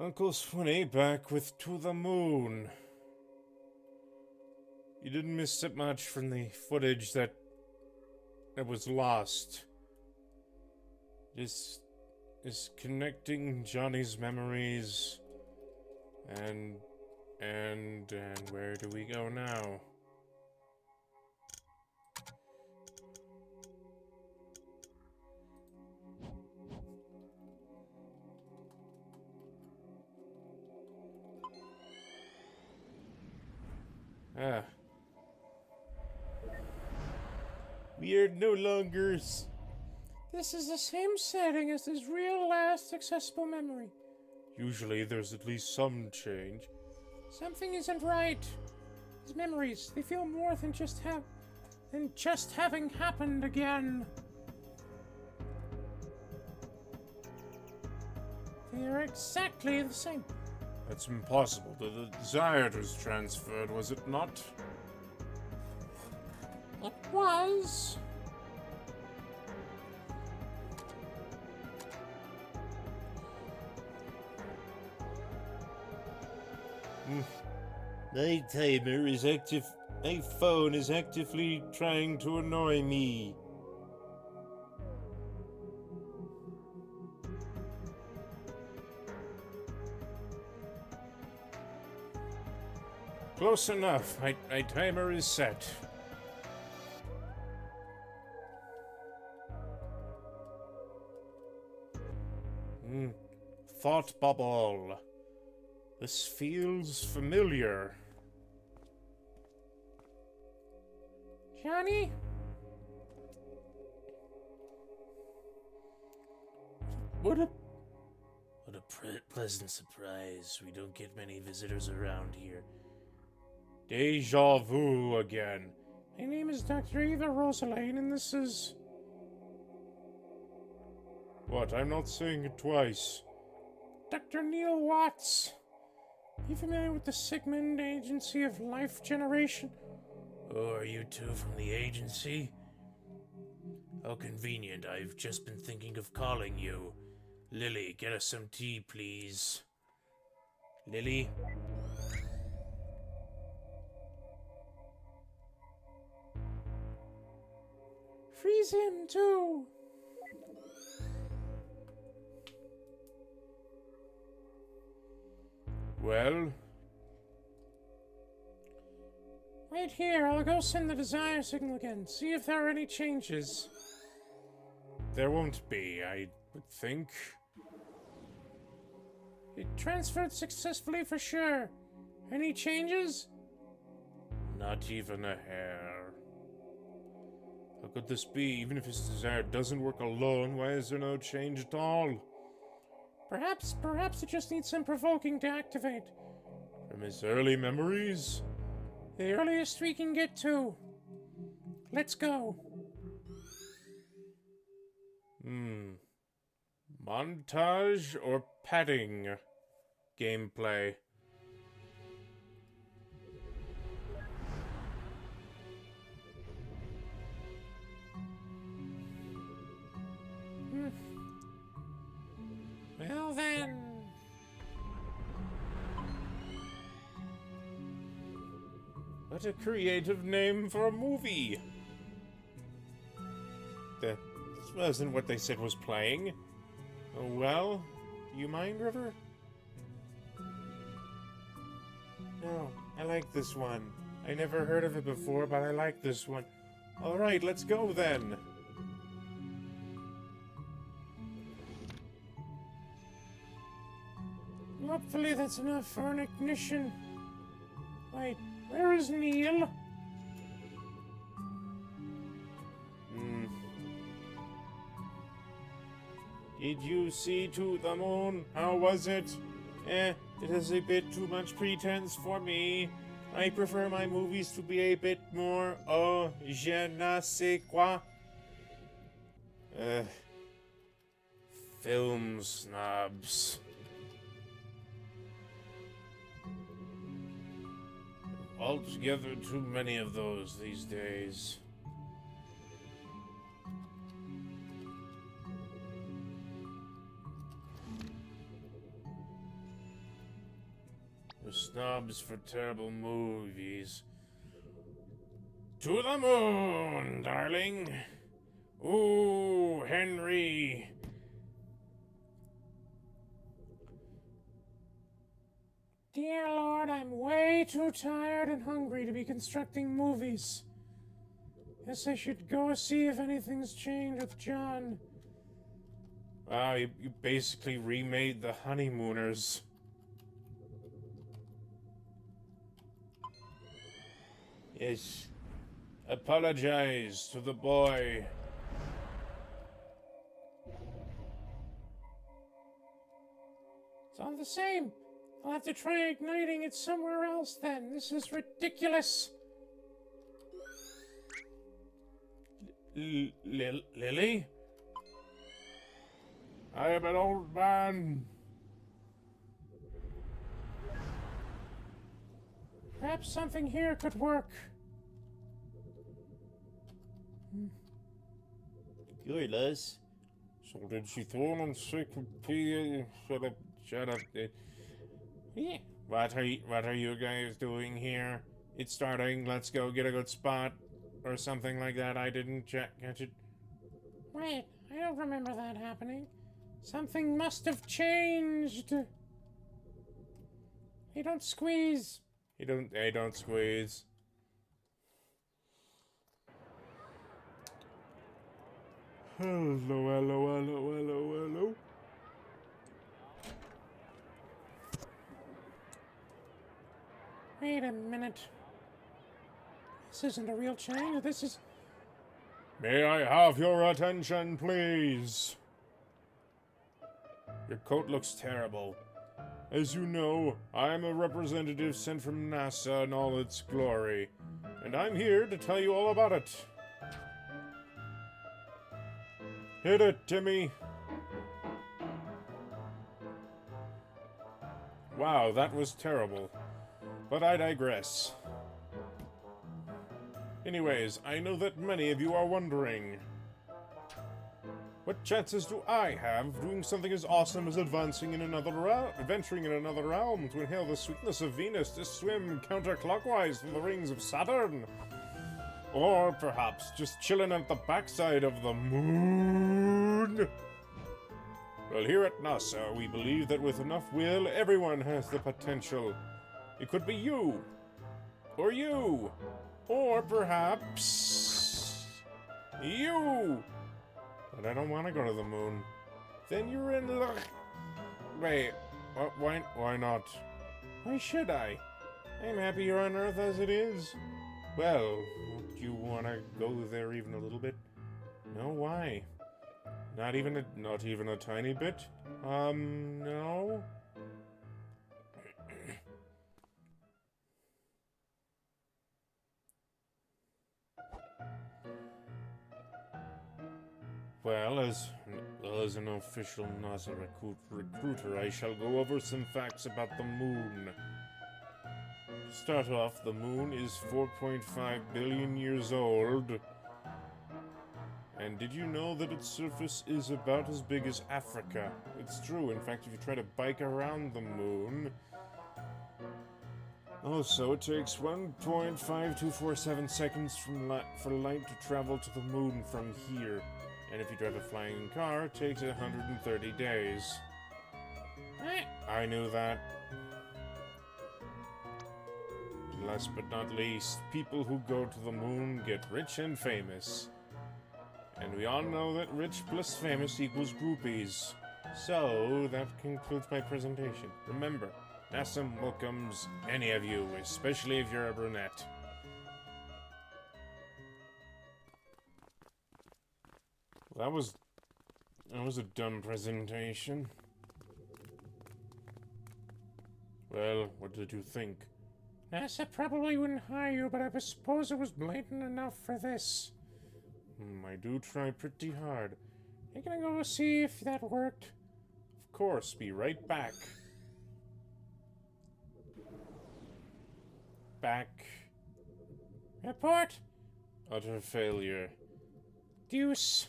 Uncle Swinney back with To the Moon. You didn't miss it much from the footage that was lost. This is connecting Johnny's memories and where do we go now? Ah. We are no longer... This is the same setting as his real last accessible memory. Usually there's at least some change. Something isn't right. His memories, they feel more than just having happened again. They are exactly the same. That's impossible. The desire was transferred, was it not? It was. My timer is active. My phone is actively trying to annoy me. Close enough. My timer is set. Thought bubble. This feels familiar. Johnny? What a pleasant surprise. We don't get many visitors around here. Deja vu again. My name is Dr. Eva Rosalane, and this is... What? I'm not saying it twice. Dr. Neil Watts. You familiar with the Sigmund Agency of Life Generation? Oh, are you two from the agency? How convenient. I've just been thinking of calling you. Lily, get us some tea, please. Lily? Freeze him, too! Well? Wait here, I'll go send the desire signal again, see if there are any changes. There won't be, I would think. It transferred successfully for sure. Any changes? Not even a hair. How could this be? Even if his desire doesn't work alone, why is there no change at all? Perhaps it just needs some provoking to activate. From his early memories? The earliest we can get to. Let's go. Montage or padding gameplay? Well then. What a creative name for a movie. This wasn't what they said was playing. Oh well, do you mind, River? No, I like this one. I never heard of it before, but I like this one. Alright, let's go then. Hopefully that's enough for an ignition. Wait, where is Neil? Did you see To the Moon? How was it? It is a bit too much pretense for me. I prefer my movies to be a bit more, je ne sais quoi. Film snobs. Altogether too many of those these days. Snobs for terrible movies. To the moon, darling. Ooh, Henry. Dear Lord, I'm way too tired and hungry to be constructing movies. Guess I should go see if anything's changed with John. Wow, you basically remade the Honeymooners. Yes. Apologize to the boy. It's all the same. I'll have to try igniting it somewhere else then. This is ridiculous. Lily? I am an old man. Perhaps something here could work. Good, Les. So did she throw an encyclopedia? Shut up. Yeah. What are you guys doing here? It's starting. Let's go get a good spot. Or something like that. I didn't catch it. Wait, I don't remember that happening. Something must have changed. Hey, don't squeeze. Hey, don't squeeze. Hello. Wait a minute. This isn't a real change. This is... May I have your attention, please? Your coat looks terrible. As you know, I am a representative sent from NASA in all its glory, and I'm here to tell you all about it. Hit it, Timmy. Wow, that was terrible. But I digress. Anyways, I know that many of you are wondering, what chances do I have of doing something as awesome as venturing in another realm to inhale the sweetness of Venus, to swim counterclockwise through the rings of Saturn? Or perhaps just chilling at the backside of the moon? Well, here at NASA, we believe that with enough will, everyone has the potential. It could be you. Or you. Or perhaps... you! But I don't want to go to the moon. Then you're in luck. Wait, why not? Why should I? I'm happier on Earth as it is. Well, would you want to go there even a little bit? No, why? Not even a tiny bit? No? Well, as an official NASA recruiter, I shall go over some facts about the moon. To start off, the moon is 4.5 billion years old. And did you know that its surface is about as big as Africa? It's true. In fact, if you try to bike around the moon... Also, it takes 1.5247 seconds for light to travel to the moon from here. And if you drive a flying car, it takes 130 days. I knew that. And last but not least, people who go to the moon get rich and famous. And we all know that rich plus famous equals groupies. So, that concludes my presentation. Remember, NASA welcomes any of you, especially if you're a brunette. That was a dumb presentation. Well, what did you think? NASA probably wouldn't hire you, but I suppose it was blatant enough for this. I do try pretty hard. Are you gonna go see if that worked? Of course, be right back. Back. Report! Utter failure. Deuce.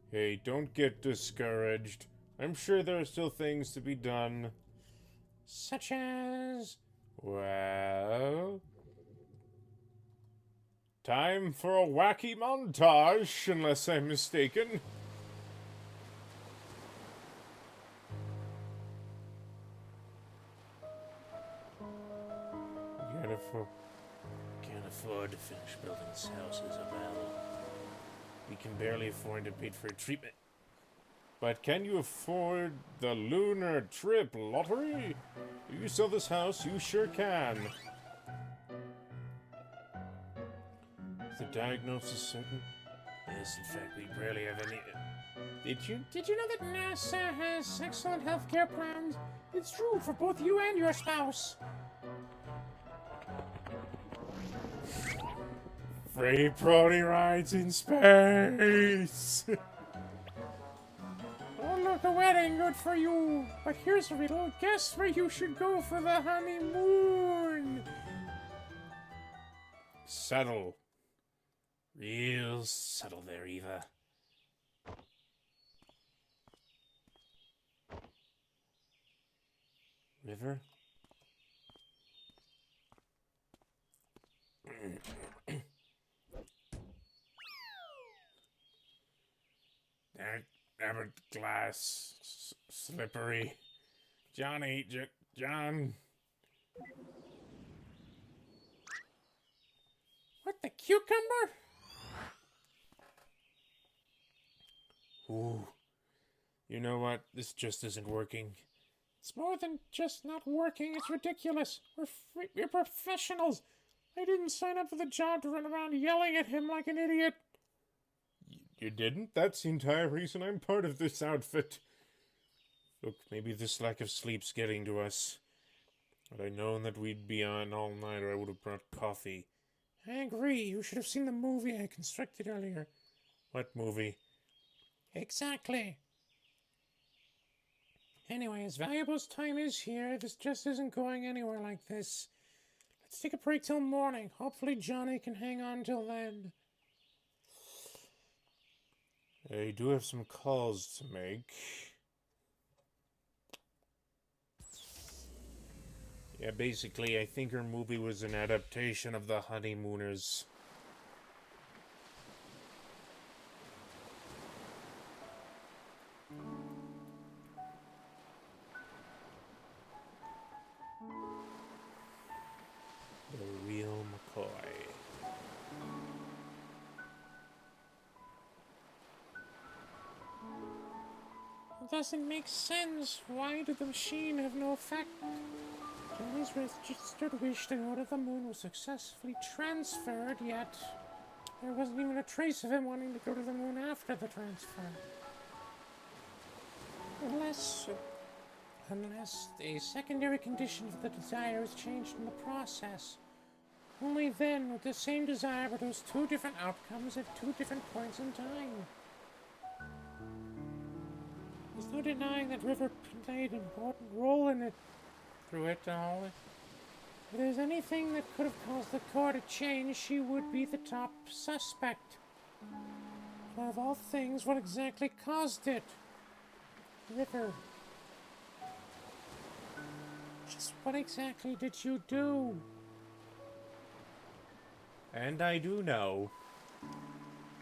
Hey, don't get discouraged. I'm sure there are still things to be done. Such as... Well... time for a wacky montage, unless I'm mistaken. Can't afford to finish building this house, Isabel. We can barely afford to pay for treatment. But can you afford the lunar trip lottery? If you sell this house, you sure can. Is the diagnosis certain? Yes, in fact, we barely have any... Did you know that NASA has excellent healthcare plans? It's true for both you and your spouse. Free pony rides in space! Oh, look, a wedding, good for you. But here's a riddle. Guess where you should go for the honeymoon? Subtle. Real subtle there, Eva. River? That glass slippery. John. What, the cucumber? Ooh. You know what? This just isn't working. It's more than just not working. It's ridiculous. We're professionals. I didn't sign up for the job to run around yelling at him like an idiot. You didn't? That's the entire reason I'm part of this outfit. Look, maybe this lack of sleep's getting to us. Had I known that we'd be on all night, I would have brought coffee. I agree. You should have seen the movie I constructed earlier. What movie? Exactly. Anyway, as valuable as time is here, this just isn't going anywhere like this. Let's take a break till morning. Hopefully Johnny can hang on till then. I do have some calls to make. Yeah, basically, I think her movie was an adaptation of The Honeymooners. The real McCoy. It doesn't make sense. Why did the machine have no effect? Johnny's registered wish to go to the moon was successfully transferred, yet there wasn't even a trace of him wanting to go to the moon after the transfer. Unless a secondary condition of the desire is changed in the process. Only then would the same desire produce two different outcomes at two different points in time. There's no denying that River played an important role in it. Through it all. If there's anything that could have caused the core to change, she would be the top suspect. But of all things, what exactly caused it? River. Just what exactly did you do? And I do know.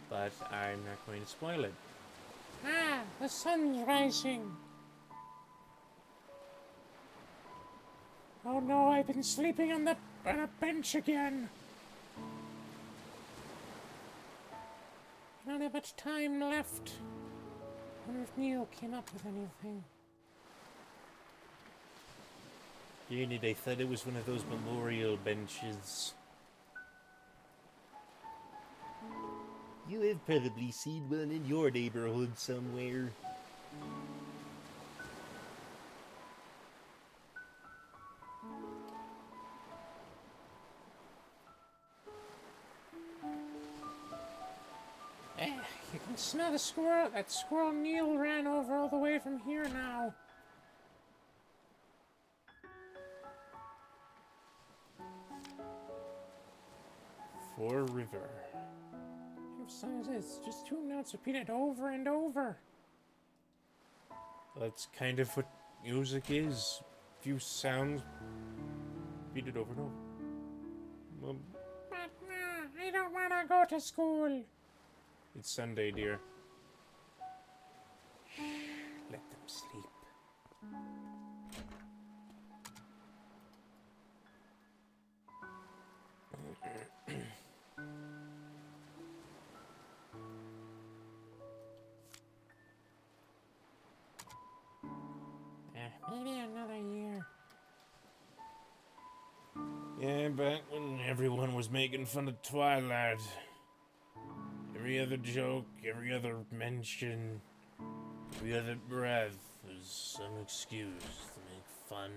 But I'm not going to spoil it. Ah, the sun's rising. Oh no, I've been sleeping on a bench again. I don't have much time left. I wonder if Neil came up with anything. Darn it, I thought it was one of those memorial benches. You have probably seen one in your neighborhood somewhere. You can smell the squirrel. That squirrel Neil ran over all the way from here now. For River. What song is this? Just two notes repeated over and over. That's kind of what music is. Few sounds repeat it over and over. But I don't want to go to school. It's Sunday, dear. Let them sleep. Maybe another year. Yeah, back when everyone was making fun of Twilight. Every other joke, every other mention, every other breath was some excuse to make fun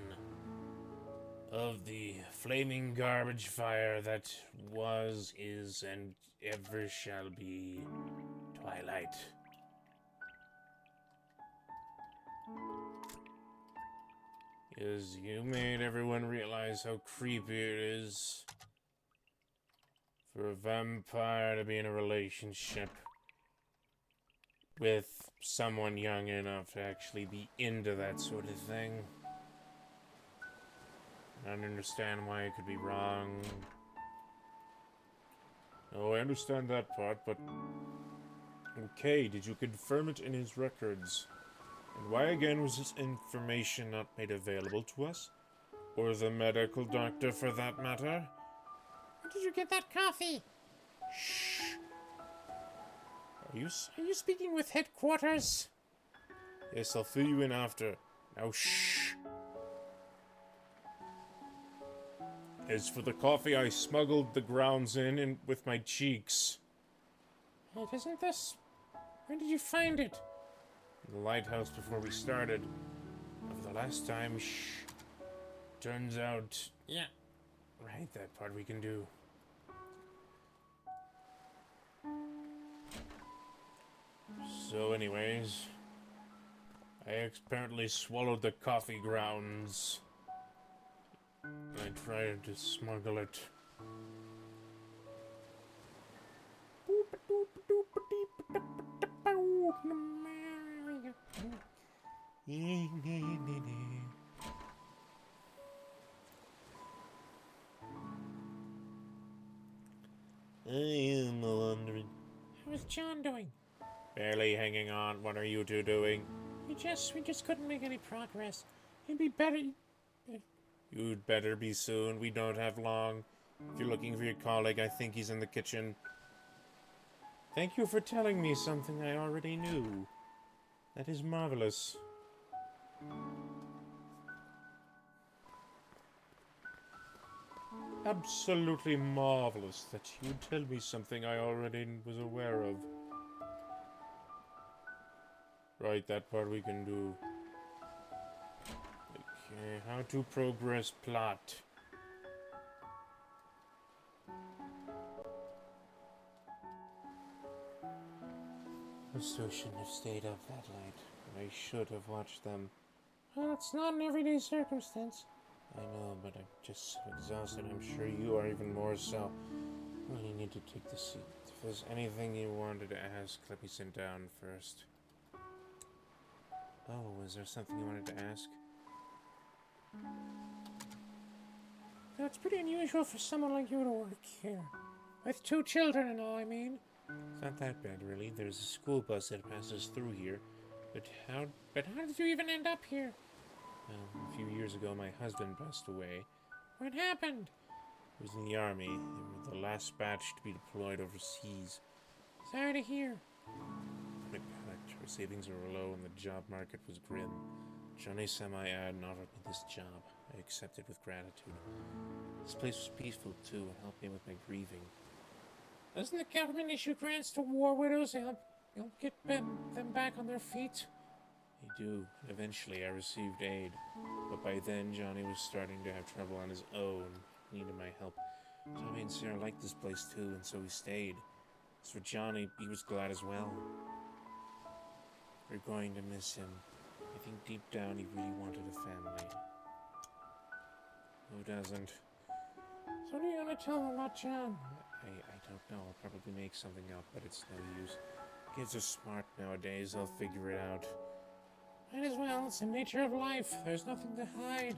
of the flaming garbage fire that was, is, and ever shall be Twilight. Because you made everyone realize how creepy it is for a vampire to be in a relationship with someone young enough to actually be into that sort of thing. I don't understand why it could be wrong. Oh, I understand that part, but... Okay, did you confirm it in his records? And why again was this information not made available to us? Or the medical doctor, for that matter? Where did you get that coffee? Shh. Are you speaking with headquarters? Yes, I'll fill you in after. Now, shh. As for the coffee, I smuggled the grounds in with my cheeks. Wait, isn't this... Where did you find it? In the lighthouse before we started. For the last time, shh. Turns out... Yeah. Right, that part we can do. So anyways... I apparently swallowed the coffee grounds. I tried to smuggle it. I am wondering. How's John doing? Barely hanging on. What are you two doing? We just couldn't make any progress. It'd be better... You'd better be soon. We don't have long. If you're looking for your colleague, I think he's in the kitchen. Thank you for telling me something I already knew. That is marvelous. Absolutely marvelous that you tell me something I already was aware of. Right, that part we can do. Okay, how to progress plot. I so shouldn't have stayed up that late. I should have watched them. Well, it's not an everyday circumstance. I know, but I'm just so exhausted. I'm sure you are even more so. Well, you need to take the seat. If there's anything you wanted to ask, let me sit down first. Oh, was there something you wanted to ask? Now, it's pretty unusual for someone like you to work here. With 2 children and all, I mean. It's not that bad, really. There's a school bus that passes through here. But how How did you even end up here? Well, a few years ago, my husband passed away. What happened? He was in the army. They were the last batch to be deployed overseas. Sorry to hear. I panicked. Our savings were low and the job market was grim. Johnny Semi-Ad offered me this job. I accepted with gratitude. This place was peaceful, too, and helped me with my grieving. Doesn't the government issue grants to war widows to help get them back on their feet? They do. Eventually, I received aid. But by then, Johnny was starting to have trouble on his own. He needed my help. Tommy and Sarah liked this place, too, and so we stayed. As for Johnny, he was glad as well. We're going to miss him. I think deep down he really wanted a family. Who doesn't? So what are you gonna tell them about John? I don't know. I'll probably make something up, but it's no use. Kids are smart nowadays. They'll figure it out. Might as well. It's the nature of life. There's nothing to hide.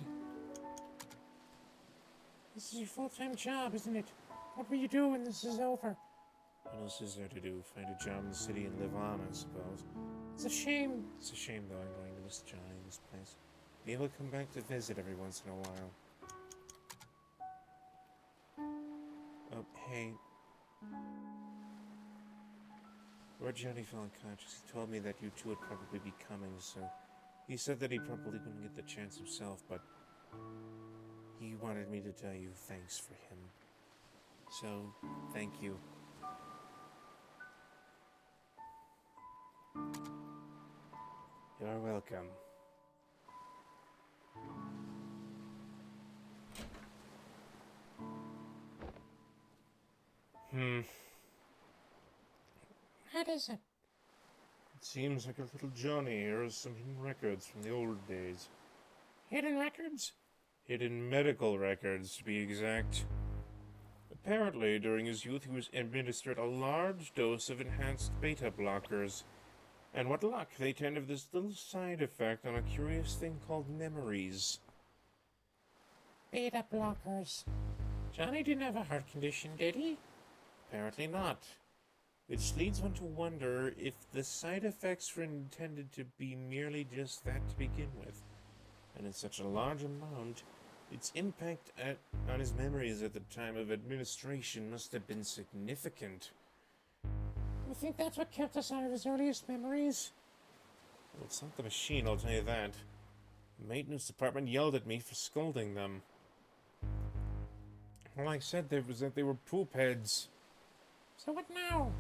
This is your full-time job, isn't it? What will you do when this is over? What else is there to do? Find a job in the city and live on, I suppose. It's a shame. It's a shame, though. I'm going to miss Johnny in this place. Be able to come back to visit every once in a while. Oh, hey. Where Johnny fell unconscious, he told me that you two would probably be coming, so... He said that he probably wouldn't get the chance himself, but... He wanted me to tell you thanks for him. So, thank you. You're welcome. What is it? It seems like a little Johnny here has some hidden records from the old days. Hidden records? Hidden medical records, to be exact. Apparently, during his youth, he was administered a large dose of enhanced beta blockers. And what luck, they tend to have this little side effect on a curious thing called memories. Beta blockers. Johnny didn't have a heart condition, did he? Apparently not. Which leads one to wonder if the side effects were intended to be merely just that to begin with. And in such a large amount, its impact on his memories at the time of administration must have been significant. You think that's what kept us out of his earliest memories? Well, it's not the machine, I'll tell you that. The maintenance department yelled at me for scolding them. All I said there was that they were poop heads. So what now?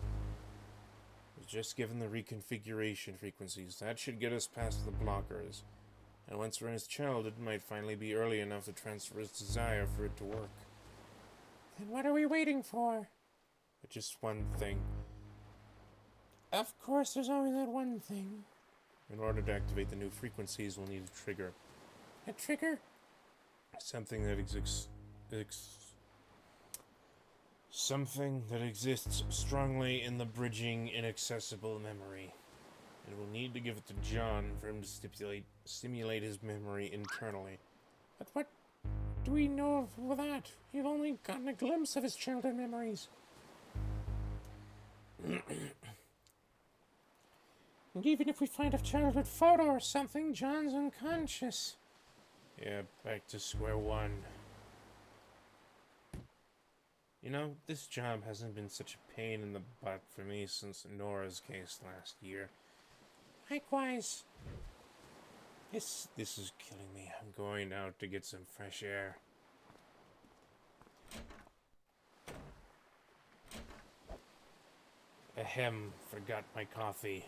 I was just given the reconfiguration frequencies. That should get us past the blockers. And once we're in his child, it might finally be early enough to transfer his desire for it to work. Then what are we waiting for? But just one thing. Of course, there's always that one thing. In order to activate the new frequencies, we'll need a trigger. A trigger? Something that exists strongly in the bridging inaccessible memory. And we'll need to give it to John for him to stimulate his memory internally. But what do we know of that? We've only gotten a glimpse of his childhood memories. And even if we find a childhood photo or something, John's unconscious. Yeah, back to square one. You know, this job hasn't been such a pain in the butt for me since Nora's case last year. Likewise. This is killing me. I'm going out to get some fresh air. Ahem, forgot my coffee.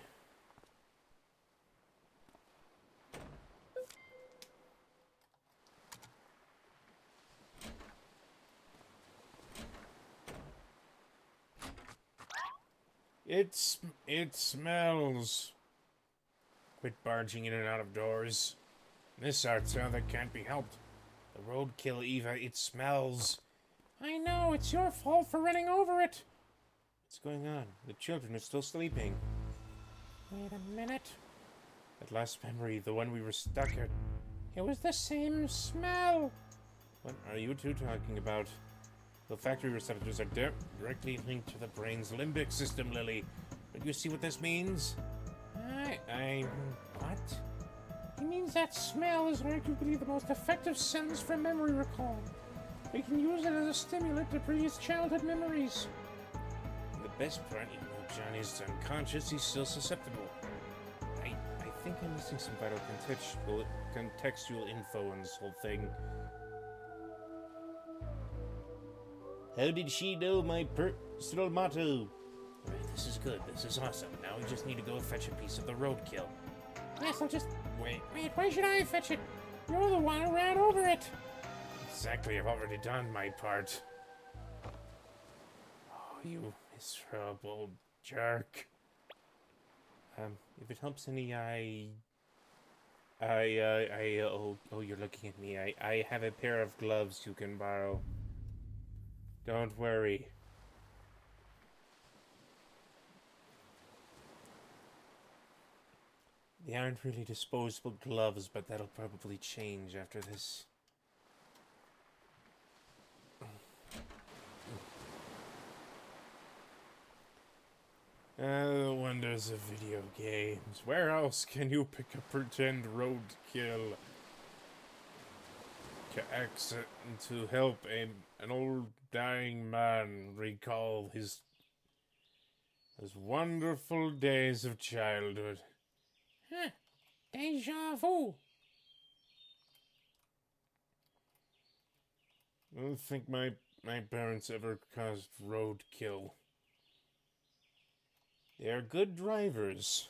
It smells. Quit barging in and out of doors. This Arthur, that can't be helped. The roadkill, Eva, it smells. I know, it's your fault for running over it. What's going on? The children are still sleeping. Wait a minute. That last memory, the one we were stuck at. It was the same smell. What are you two talking about? The factory receptors are directly linked to the brain's limbic system, Lily. Don't you see what this means? What? It means that smell is arguably the most effective sense for memory recall. We can use it as a stimulant to previous childhood memories. And the best part, even though Johnny's unconscious, he's still susceptible. I think I'm missing some vital contextual info in this whole thing. How did she know my personal motto? Right, this is good. This is awesome. Now we just need to go fetch a piece of the roadkill. Yes, I'll just... Wait. Why should I fetch it? You're the one who ran over it. Exactly, I've already done my part. Oh, you miserable jerk. If it helps any, oh, you're looking at me. I have a pair of gloves you can borrow. Don't worry. They aren't really disposable gloves, but that'll probably change after this. The wonders of video games. Where else can you pick a pretend roadkill to exit and to help an old dying man recall his wonderful days of childhood? Huh. Deja vu. I don't think my parents ever caused roadkill. They are good drivers.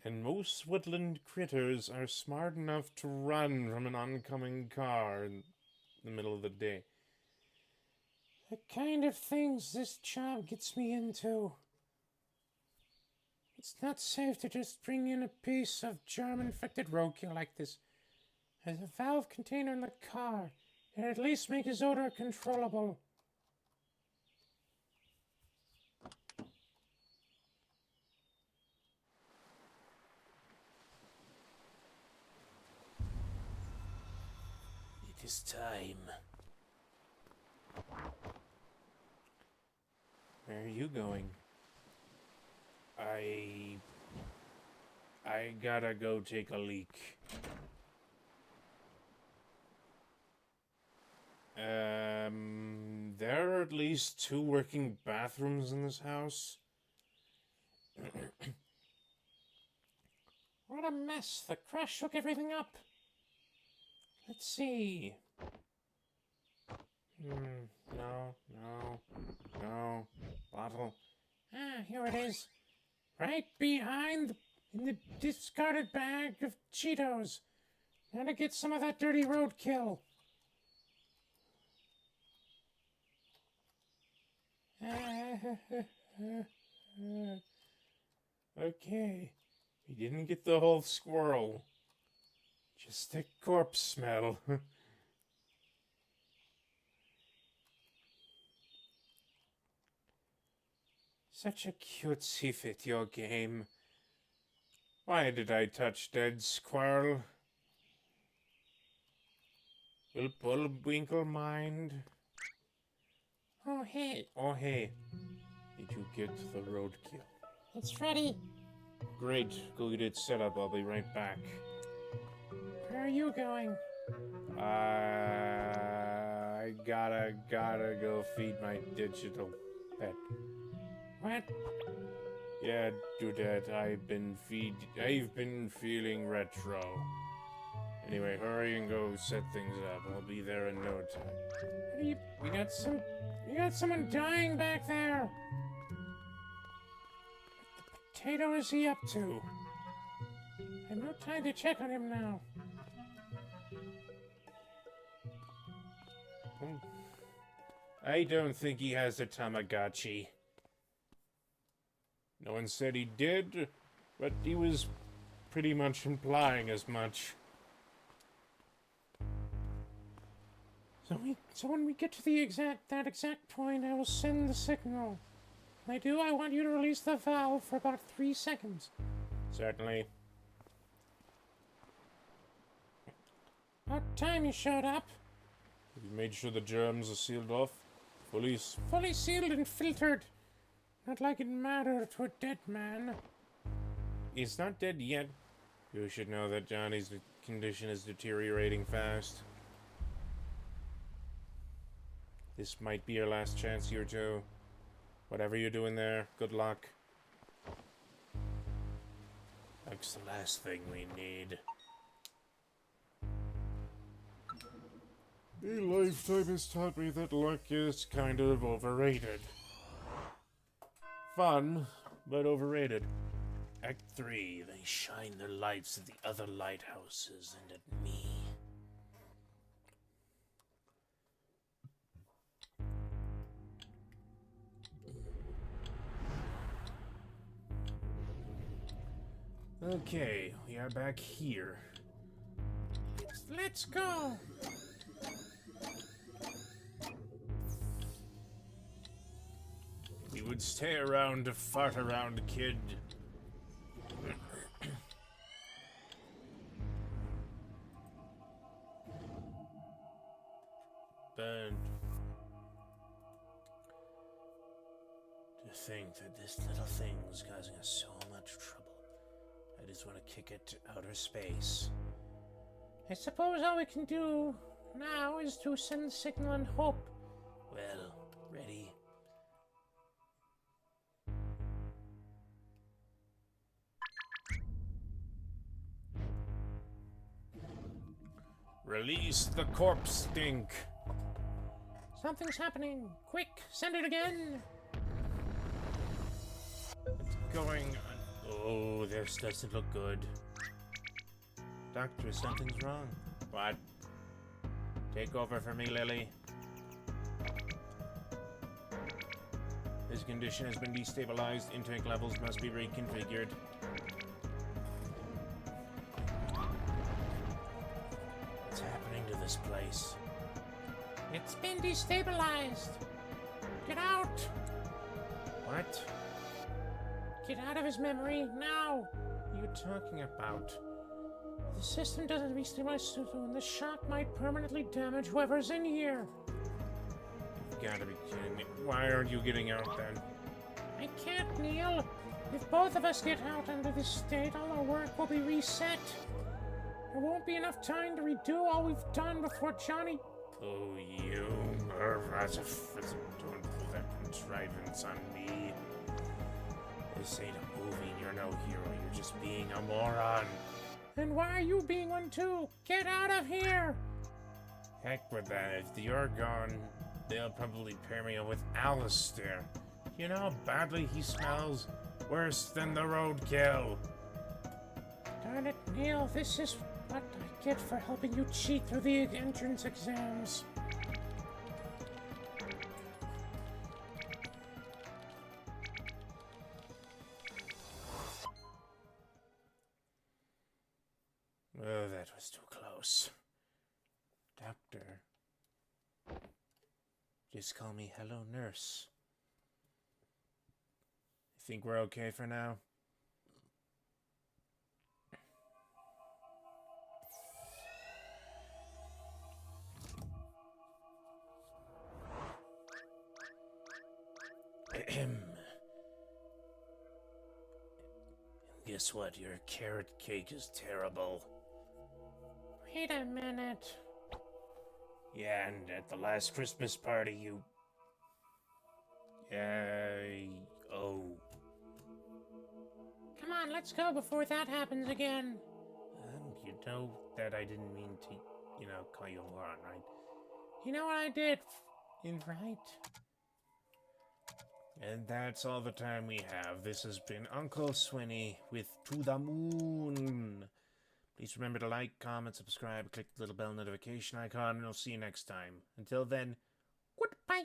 And most woodland critters are smart enough to run from an oncoming car in the middle of the day. The kind of things this job gets me into. It's not safe to just bring in a piece of germ-infected roadkill like this. There's a valve container in the car. It at least makes his odor controllable. It is time. Where are you going? I gotta go take a leak. There are at least 2 working bathrooms in this house. What a mess. The crash shook everything up. Let's see. No. Bottle. Ah, here it is. Right behind in the discarded bag of Cheetos. Now to get some of that dirty roadkill. Okay. We didn't get the whole squirrel. Just the corpse smell. Such a cutesy video game. Why did I touch dead squirrel? Will Bullwinkle mind? Oh, hey. Oh, hey. Did you get the roadkill? It's ready. Great. Go get it set up. I'll be right back. Where are you going? I gotta go feed my digital pet. What? Yeah, Dudette, I've been feeling retro. Anyway, hurry and go set things up. I'll be there in no time. What are you got someone dying back there. What the potato is he up to? I have no time to check on him now. I don't think he has a Tamagotchi. No one said he did, but he was pretty much implying as much. So when we get to that exact point, I will send the signal. When I do, I want you to release the valve for about 3 seconds. Certainly. About time you showed up. Have you made sure the germs are sealed off? Fully sealed and filtered. Not like it mattered to a dead man. He's not dead yet. You should know that Johnny's condition is deteriorating fast. This might be your last chance here, too. Whatever you're doing there, good luck. That's the last thing we need. A lifetime has taught me that luck is kind of overrated. Fun, but overrated. Act 3, they shine their lights at the other lighthouses and at me. Okay, we are back here. Let's go. We would stay around to fart around, kid. Burned. To think that this little thing was causing us so much trouble. I just want to kick it to outer space. I suppose all we can do now is to send the signal and hope. Well, ready? Release the corpse stink! Something's happening. Quick, send it again. It's going on. Oh, this doesn't look good. Doctor, something's wrong. What? Take over for me, Lily. His condition has been destabilized. Intake levels must be reconfigured. What's happening to this place? It's been destabilized. Get out. What? Get out of his memory now. What are you talking about? The system doesn't restabilize soon. The shock might permanently damage whoever's in here. You've got to be kidding me. Why aren't you getting out then? I can't, Neil. If both of us get out under this state, all our work will be reset. There won't be enough time to redo all we've done before Johnny... Oh, you don't pull that contrivance on me. This ain't a movie and you're no hero. You're just being a moron. And why are you being one too? Get out of here! Heck with that. If you're gone, they'll probably pair me up with Alistair. You know how badly he smells? Worse than the roadkill. Darn it, Neil, this is what I get for helping you cheat through the entrance exams. Oh, that was too close. Doctor. Just call me Hello Nurse. You think we're okay for now? Ahem. Guess what? Your carrot cake is terrible. Wait a minute. Yeah, and at the last Christmas party, you... oh. Come on, let's go before that happens again. You know that I didn't mean to, call you a moron, right? You know what I did? Right. And that's all the time we have. This has been Uncle Swinney with To the Moon. Please remember to like, comment, subscribe, click the little bell notification icon, and I'll see you next time. Until then, goodbye.